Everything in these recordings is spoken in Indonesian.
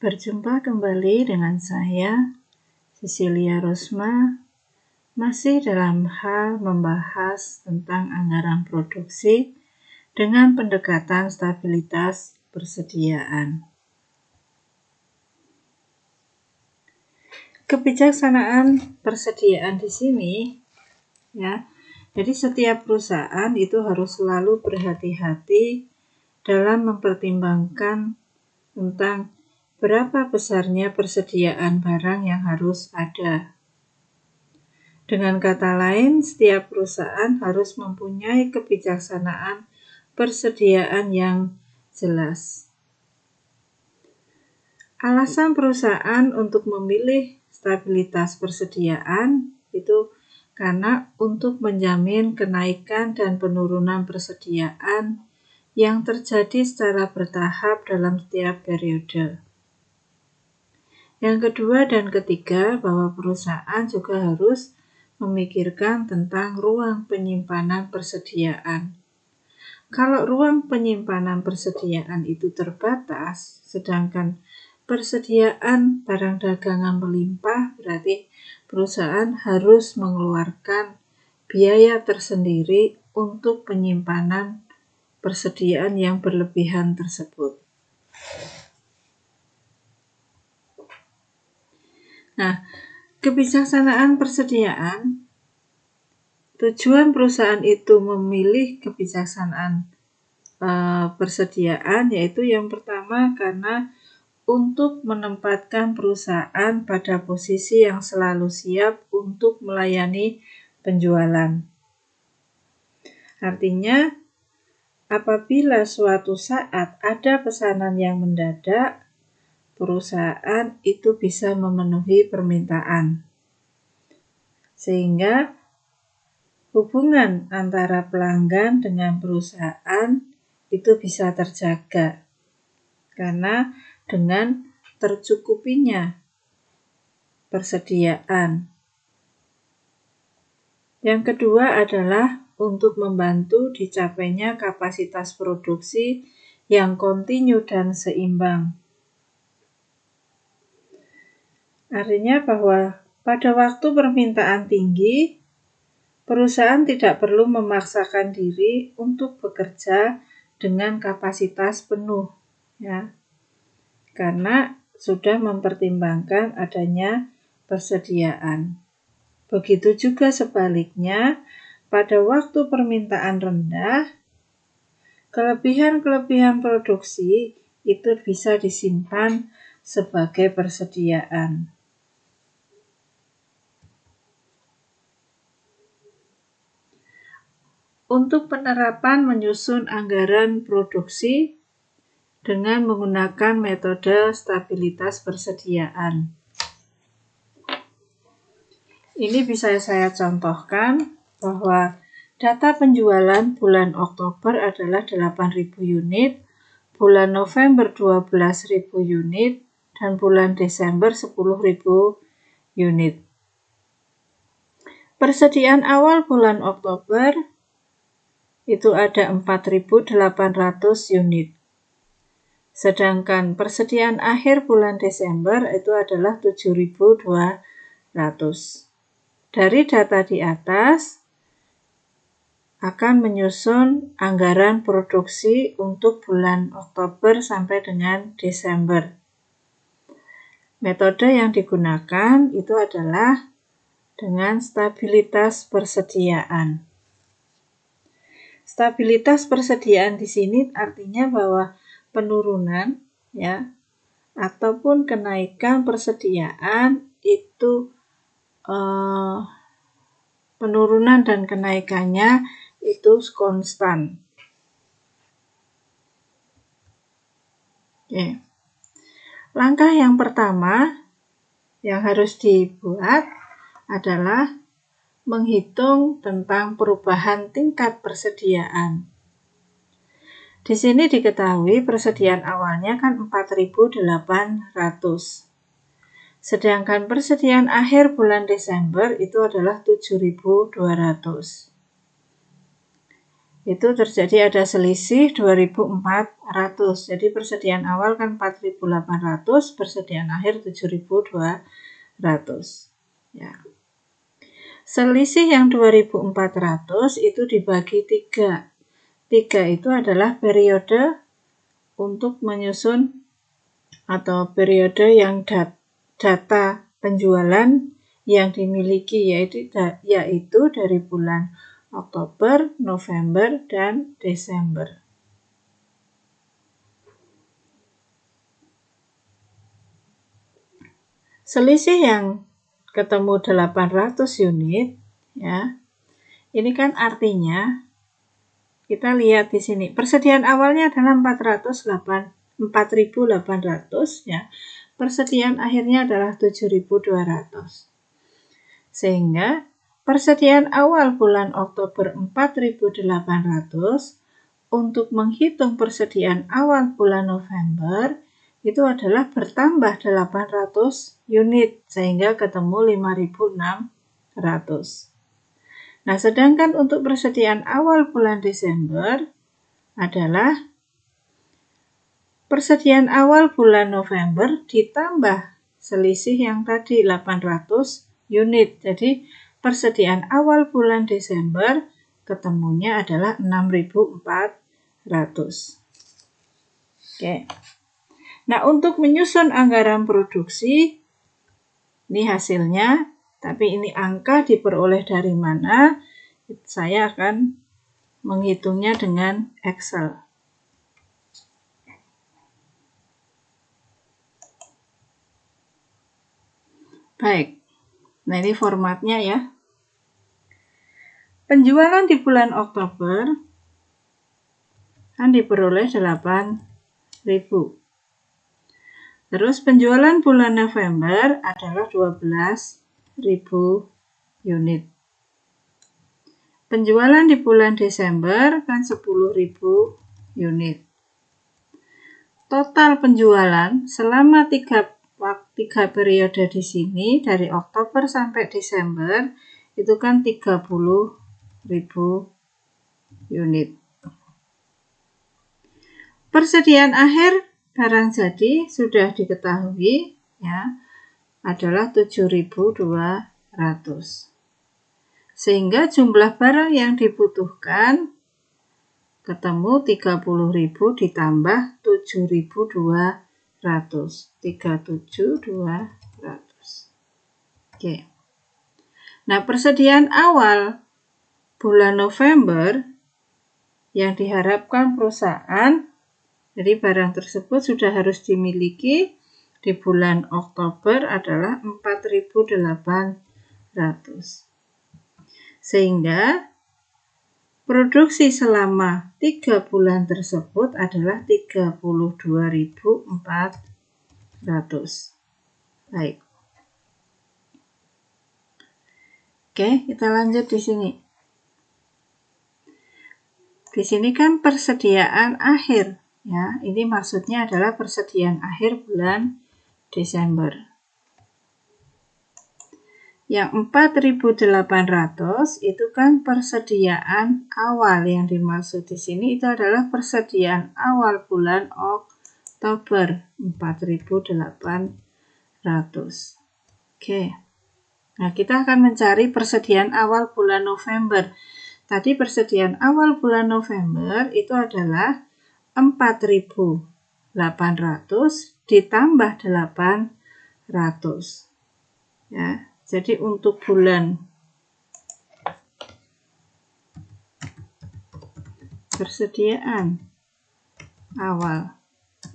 Berjumpa kembali dengan saya, Cecilia Rosma, masih dalam hal membahas tentang anggaran produksi dengan pendekatan stabilitas persediaan. Kebijaksanaan persediaan di sini, ya. Jadi setiap perusahaan itu harus selalu berhati-hati dalam mempertimbangkan tentang berapa besarnya persediaan barang yang harus ada. Dengan kata lain, setiap perusahaan harus mempunyai kebijaksanaan persediaan yang jelas. Alasan perusahaan untuk memilih stabilitas persediaan itu karena untuk menjamin kenaikan dan penurunan persediaan yang terjadi secara bertahap dalam setiap periode. Yang kedua dan ketiga, bahwa perusahaan juga harus memikirkan tentang ruang penyimpanan persediaan. Kalau ruang penyimpanan persediaan itu terbatas, sedangkan persediaan barang dagangan melimpah, berarti perusahaan harus mengeluarkan biaya tersendiri untuk penyimpanan persediaan yang berlebihan tersebut. Nah, kebijaksanaan persediaan, tujuan perusahaan itu memilih kebijaksanaan persediaan, yaitu yang pertama karena untuk menempatkan perusahaan pada posisi yang selalu siap untuk melayani penjualan. Artinya, apabila suatu saat ada pesanan yang mendadak, perusahaan itu bisa memenuhi permintaan. Sehingga hubungan antara pelanggan dengan perusahaan itu bisa terjaga. Karena dengan tercukupinya persediaan. Yang kedua adalah untuk membantu dicapainya kapasitas produksi yang kontinu dan seimbang. Artinya bahwa pada waktu permintaan tinggi, perusahaan tidak perlu memaksakan diri untuk bekerja dengan kapasitas penuh, ya, karena sudah mempertimbangkan adanya persediaan. Begitu juga sebaliknya, pada waktu permintaan rendah, kelebihan-kelebihan produksi itu bisa disimpan sebagai persediaan. Untuk penerapan menyusun anggaran produksi dengan menggunakan metode stabilitas persediaan. Ini bisa saya contohkan bahwa data penjualan bulan Oktober adalah 8.000 unit, bulan November 12.000 unit, dan bulan Desember 10.000 unit. Persediaan awal bulan Oktober itu ada 4.800 unit. Sedangkan persediaan akhir bulan Desember itu adalah 7.200. Dari data di atas akan menyusun anggaran produksi untuk bulan Oktober sampai dengan Desember. Metode yang digunakan itu adalah dengan stabilitas persediaan. Stabilitas persediaan di sini artinya bahwa penurunan, ya, ataupun kenaikan persediaan itu penurunan dan kenaikannya itu konstan. Oke. Langkah yang pertama yang harus dibuat adalah menghitung tentang perubahan tingkat persediaan. Di sini diketahui persediaan awalnya kan 4.800. Sedangkan persediaan akhir bulan Desember itu adalah 7.200. itu terjadi ada selisih 2.400. Jadi persediaan awal kan 4.800, persediaan akhir 7.200. Ya. Selisih yang 2.400 itu dibagi 3. 3 itu adalah periode untuk menyusun atau periode yang data penjualan yang dimiliki, yaitu dari bulan Oktober, November, dan Desember. Selisih yang ketemu 800 unit, ya. Ini kan artinya kita lihat di sini persediaan awalnya adalah 4.800 ya. Persediaan akhirnya adalah 7.200. Sehingga persediaan awal bulan Oktober 4.800, untuk menghitung persediaan awal bulan November itu adalah bertambah 800 unit sehingga ketemu 5.600. Nah, sedangkan untuk persediaan awal bulan Desember adalah persediaan awal bulan November ditambah selisih yang tadi 800 unit. Jadi persediaan awal bulan Desember ketemunya adalah 6.400. Oke. Nah, untuk menyusun anggaran produksi, ini hasilnya, tapi ini angka diperoleh dari mana? Saya akan menghitungnya dengan Excel. Baik, nah ini formatnya ya. Penjualan di bulan Oktober kan diperoleh 8.000. Terus penjualan bulan November adalah 12.000 unit. Penjualan di bulan Desember kan 10.000 unit. Total penjualan selama 3 periode di sini dari Oktober sampai Desember itu kan 30.000 unit. Persediaan akhir barang jadi sudah diketahui ya, adalah 7.200. Sehingga jumlah barang yang dibutuhkan ketemu 30.000 ditambah 7.200. 37.200. Oke. Nah, persediaan awal bulan November yang diharapkan perusahaan, jadi barang tersebut sudah harus dimiliki di bulan Oktober adalah 4.800. Sehingga produksi selama 3 bulan tersebut adalah 32.400. Baik. Oke, kita lanjut di sini. Di sini kan persediaan akhir. Ya, ini maksudnya adalah persediaan akhir bulan Desember. Yang 4.800 itu kan persediaan awal, yang dimaksud di sini itu adalah persediaan awal bulan Oktober 4.800. Oke. Nah, kita akan mencari persediaan awal bulan November. Tadi persediaan awal bulan November itu adalah 4.800 ditambah 800. Ya, jadi untuk bulan persediaan awal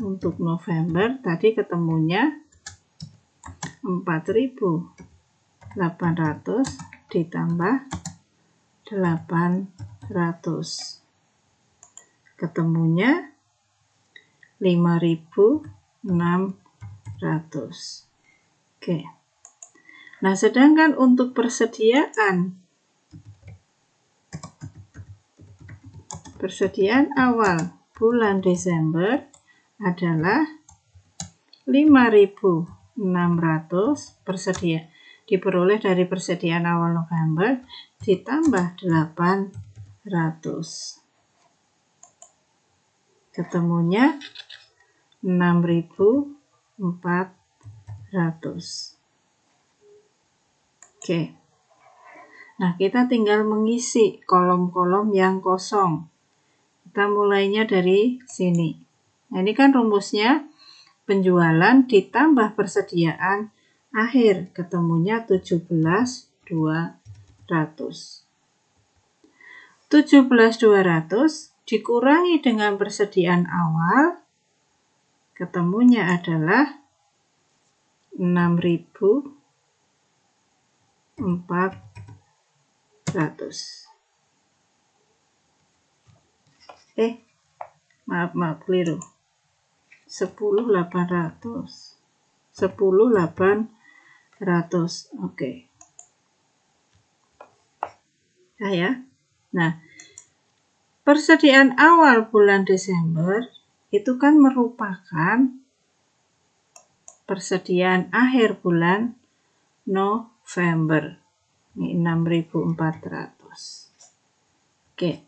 untuk November tadi ketemunya 4.800 ditambah 800. Ketemunya 5.600. Oke. Nah, sedangkan untuk persediaan awal bulan Desember adalah 5.600 diperoleh dari persediaan awal November ditambah 800. ketemunya 6.400. Oke. Nah, kita tinggal mengisi kolom-kolom yang kosong. Kita mulainya dari sini. Nah, ini kan rumusnya penjualan ditambah persediaan akhir, ketemunya 17.200. 17.200 dikurangi dengan persediaan awal, ketemunya adalah 6.400. Maaf, keliru. 10.800. 10.800. Oke. Ya. Nah, persediaan awal bulan Desember itu kan merupakan persediaan akhir bulan November. Ini 6.400. Oke.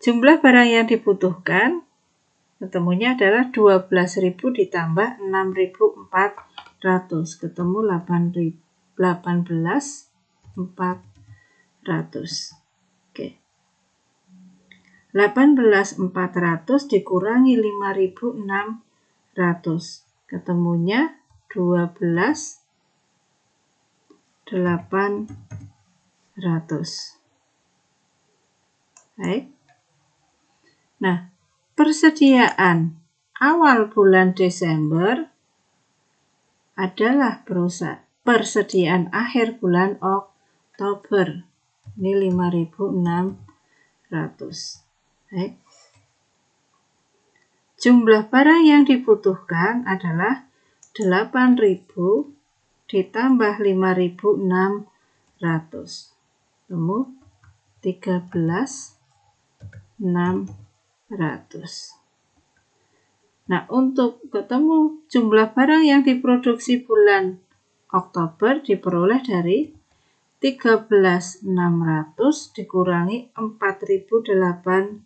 Jumlah barang yang dibutuhkan ketemunya adalah 12.000 ditambah 6.400, ketemu 18.400. Oke. 18.400 dikurangi 5.600, ketemunya 12.800. Baik. Nah, persediaan awal bulan Desember adalah persediaan akhir bulan Oktober. Ini 5.600. Baik. Jumlah barang yang dibutuhkan adalah 8.000 ditambah 5.600. Temu 13.600. Nah, untuk ketemu jumlah barang yang diproduksi bulan Oktober diperoleh dari 13.600 dikurangi 4.800.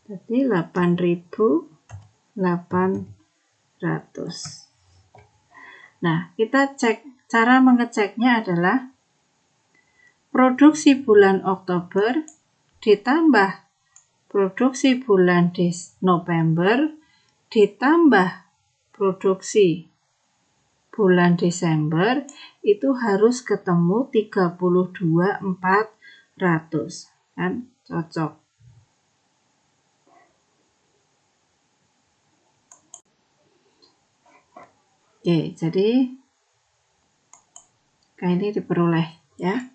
Jadi 8.800. Nah, kita cek, cara mengeceknya adalah produksi bulan Oktober ditambah produksi bulan November ditambah produksi bulan Desember itu harus ketemu 32.400. Kan cocok. Oke, jadi kayak ini diperoleh ya.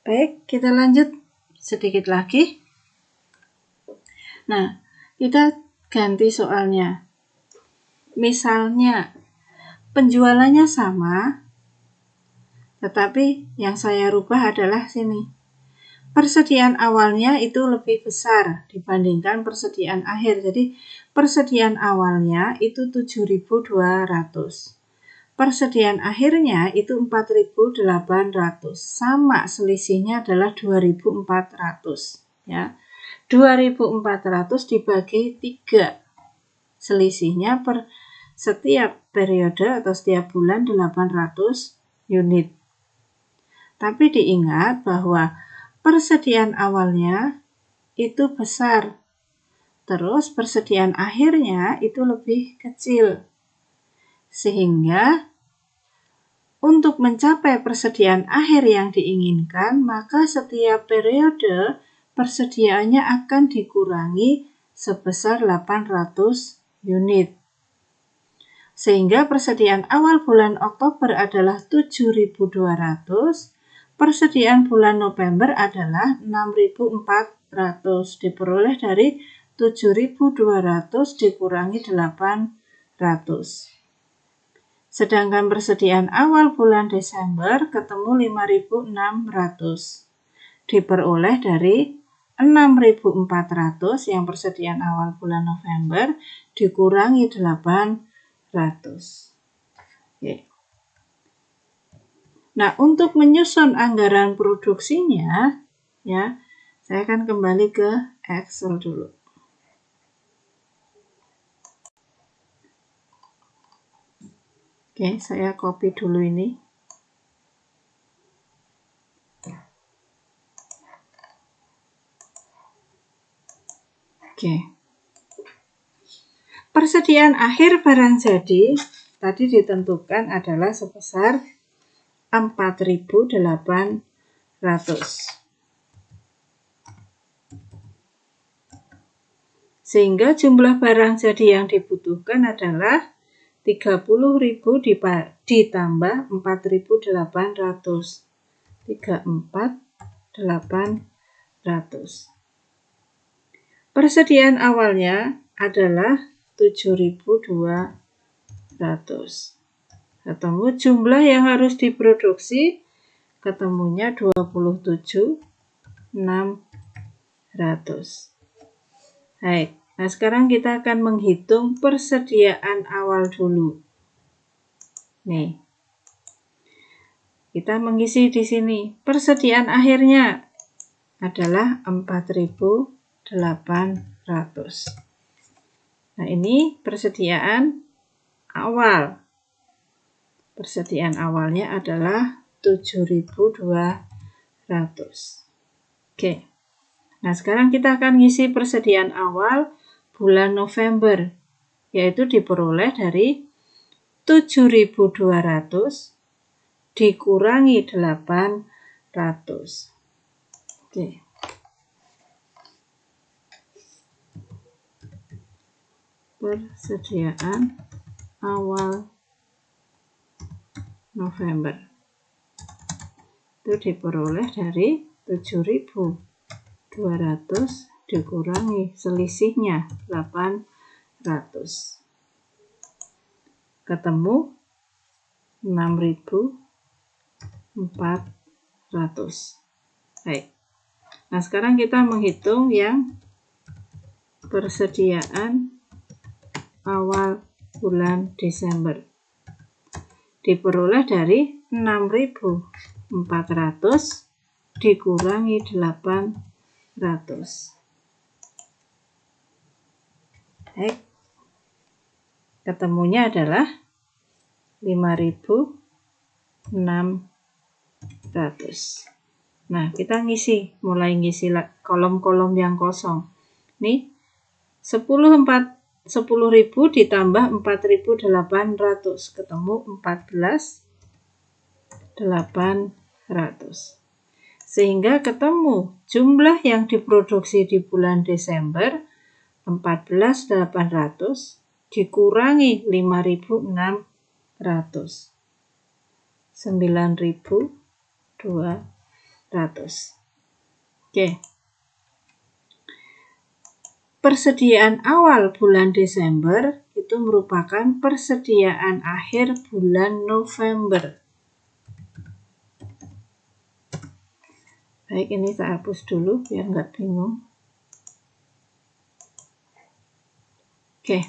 Baik, kita lanjut sedikit lagi. Nah, kita ganti soalnya. Misalnya, penjualannya sama, tetapi yang saya rubah adalah sini. Persediaan awalnya itu lebih besar dibandingkan persediaan akhir. Jadi, persediaan awalnya itu 7.200. Persediaan akhirnya itu 4.800. Sama, selisihnya adalah 2.400. Ya. 2.400 dibagi 3. Selisihnya per setiap periode atau setiap bulan 800 unit. Tapi diingat bahwa persediaan awalnya itu besar. Terus persediaan akhirnya itu lebih kecil. Sehingga untuk mencapai persediaan akhir yang diinginkan, maka setiap periode persediaannya akan dikurangi sebesar 800 unit. Sehingga persediaan awal bulan Oktober adalah 7.200, persediaan bulan November adalah 6.400, diperoleh dari 7.200 dikurangi 800. Sedangkan persediaan awal bulan Desember ketemu 5.600. Diperoleh dari 6.400 yang persediaan awal bulan November dikurangi 800. Oke. Nah, untuk menyusun anggaran produksinya, ya, saya akan kembali ke Excel dulu. Oke, saya copy dulu ini. Oke. Persediaan akhir barang jadi tadi ditentukan adalah sebesar 4.800. Sehingga jumlah barang jadi yang dibutuhkan adalah 30.000 ditambah 4.800. 34.800. Persediaan awalnya adalah 7.200. Ketemu jumlah yang harus diproduksi, ketemunya 27.600. Baik, nah sekarang kita akan menghitung persediaan awal dulu. Nih, kita mengisi di sini. Persediaan akhirnya adalah 4.800. Nah, ini persediaan awal. Persediaan awalnya adalah 7.200. Oke. Nah, sekarang kita akan ngisi persediaan awal bulan November, yaitu diperoleh dari 7.200 dikurangi 800. Oke. Persediaan awal November itu diperoleh dari 7.200 dikurangi selisihnya 800. Ketemu 6.400. Baik. Nah, sekarang kita menghitung yang persediaan awal bulan Desember. Diperoleh dari 6.400 dikurangi 800. Baik. Ketemunya adalah 5.600. Nah, kita mulai ngisi kolom-kolom yang kosong. Nih, 10.000 ditambah 4.800, ketemu 14.800. Sehingga ketemu jumlah yang diproduksi di bulan Desember 14.800 dikurangi 5.600. 9.200. Oke. Persediaan awal bulan Desember itu merupakan persediaan akhir bulan November. Baik, ini saya hapus dulu biar nggak bingung. Oke.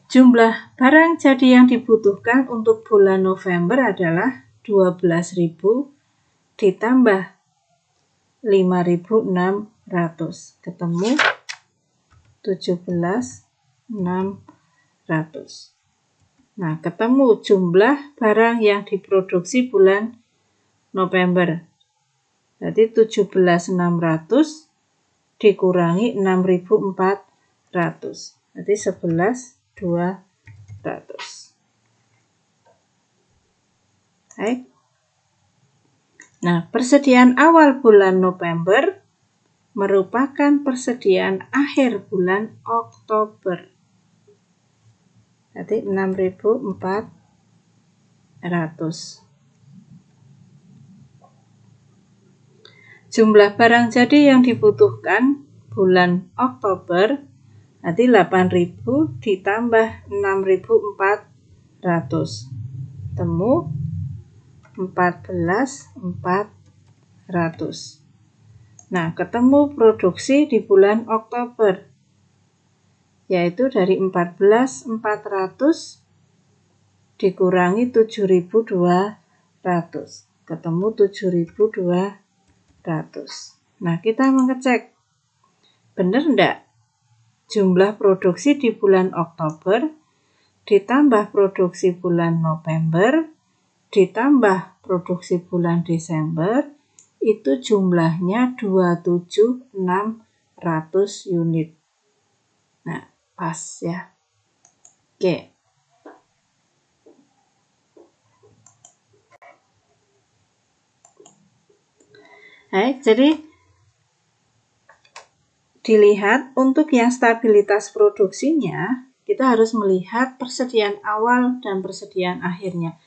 Jumlah barang jadi yang dibutuhkan untuk bulan November adalah 12.000 ditambah 5.600. Ketemu 17.600. Nah, ketemu jumlah barang yang diproduksi bulan November. Jadi 17.600 dikurangi 6.400. Jadi 11.200. Baik. Nah, persediaan awal bulan November merupakan persediaan akhir bulan Oktober. Jadi 6.400. Jumlah barang jadi yang dibutuhkan bulan Oktober nanti 8.000 ditambah 6.400. Temu 14.400. Nah, ketemu produksi di bulan Oktober, yaitu dari 14.400 dikurangi 7.200. Ketemu 7.200. Nah, kita mengecek. Benar enggak? Jumlah produksi di bulan Oktober ditambah produksi bulan November ditambah produksi bulan Desember itu jumlahnya 27.600 unit. Nah, pas ya. Oke. Baik, jadi dilihat untuk yang stabilitas produksinya, kita harus melihat persediaan awal dan persediaan akhirnya.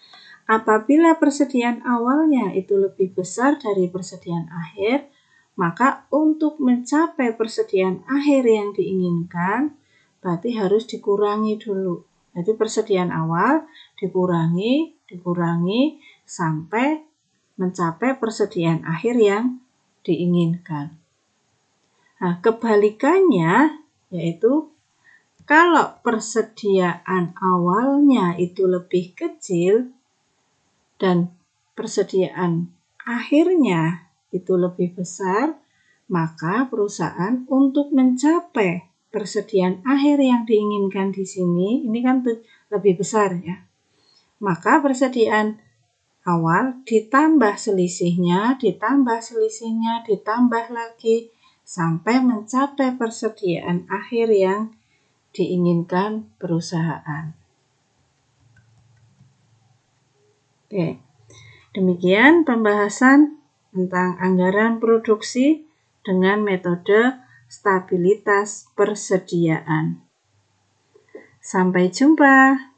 Apabila persediaan awalnya itu lebih besar dari persediaan akhir, maka untuk mencapai persediaan akhir yang diinginkan, berarti harus dikurangi dulu. Jadi persediaan awal dikurangi sampai mencapai persediaan akhir yang diinginkan. Nah, kebalikannya yaitu kalau persediaan awalnya itu lebih kecil dan persediaan akhirnya itu lebih besar, maka perusahaan untuk mencapai persediaan akhir yang diinginkan di sini, ini kan lebih besar ya. Maka persediaan awal ditambah selisihnya, ditambah lagi sampai mencapai persediaan akhir yang diinginkan perusahaan. Oke, demikian pembahasan tentang anggaran produksi dengan metode stabilitas persediaan. Sampai jumpa.